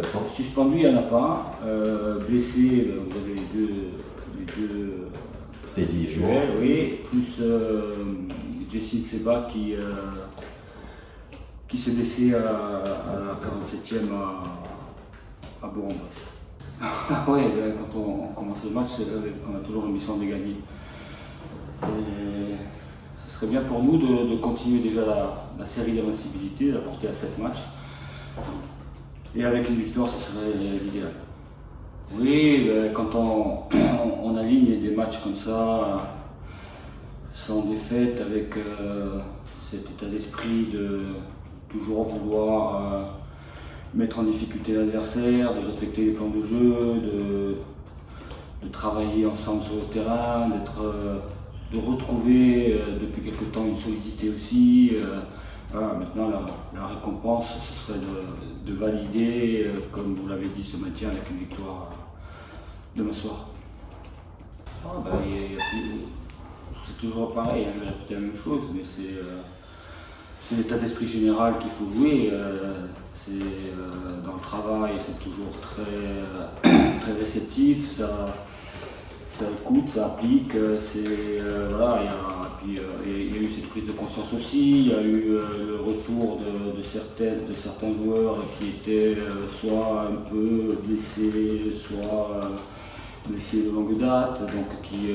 absents? Suspendu, il n'y en a pas. Blessé, vous avez les deux C'est liégeois. oui, plus Jessin Seba qui s'est blessé à la 47e à Bourg-en-Bresse. Oui, quand on commence le match, on a toujours l'ambition de gagner. Et ce serait bien pour nous de continuer déjà la série d'invincibilité, de la porter à 7 matchs. Et avec une victoire, ce serait l'idéal. Oui, quand on aligne des matchs comme ça, sans défaite, avec cet état d'esprit de toujours vouloir mettre en difficulté l'adversaire, de respecter les plans de jeu, de travailler ensemble sur le terrain, de retrouver depuis quelque temps une solidité aussi. Voilà, maintenant, la récompense, ce serait de valider, comme vous l'avez dit, ce maintien avec une victoire demain soir. C'est toujours pareil, je vais répéter la même chose, mais c'est l'état d'esprit général qu'il faut jouer. Dans le travail, c'est toujours très réceptif, ça écoute, ça applique. Voilà, il y a eu cette prise de conscience aussi, il y a eu le retour de certains joueurs qui étaient soit un peu blessés, soit blessés de longue date, donc qui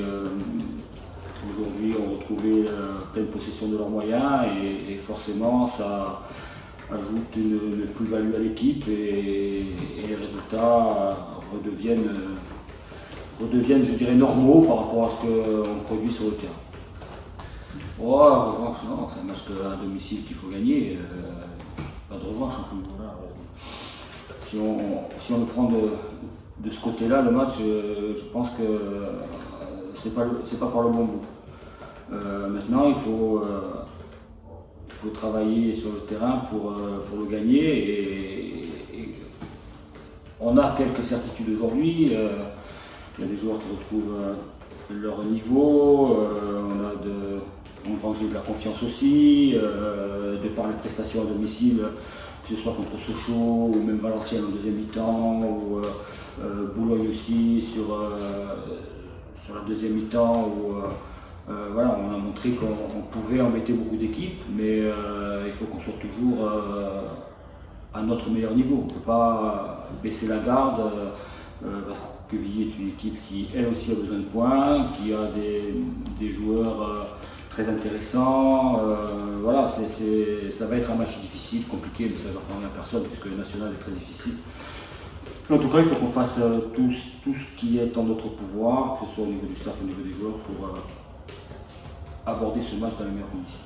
aujourd'hui ont retrouvé pleine possession de leurs moyens et forcément ça ajoute une plus-value à l'équipe et les résultats redeviennent, je dirais, normaux par rapport à ce qu'on produit sur le terrain. Oh, revanche, non, c'est un match à domicile qu'il faut gagner, pas de revanche. Voilà. Si on le prend de ce côté-là, le match, je pense que c'est pas par le bon bout. Maintenant, il faut travailler sur le terrain pour le gagner et on a quelques certitudes aujourd'hui. Il y a des joueurs qui retrouvent leur niveau, on engrange de la confiance aussi, de par les prestations à domicile, que ce soit contre Sochaux ou même Valenciennes en deuxième mi-temps, ou Boulogne aussi sur la deuxième mi-temps. Voilà, on a montré qu'on pouvait embêter beaucoup d'équipes, mais il faut qu'on soit toujours à notre meilleur niveau. On ne peut pas baisser la garde parce que Villiers est une équipe qui elle aussi a besoin de points, qui a des joueurs très intéressants. Voilà, ça va être un match difficile, compliqué, mais ça j'en parle à personne puisque le national est très difficile. En tout cas, il faut qu'on fasse tout ce qui est en notre pouvoir, que ce soit au niveau du staff, au niveau des joueurs, pour aborder ce match dans les meilleures conditions.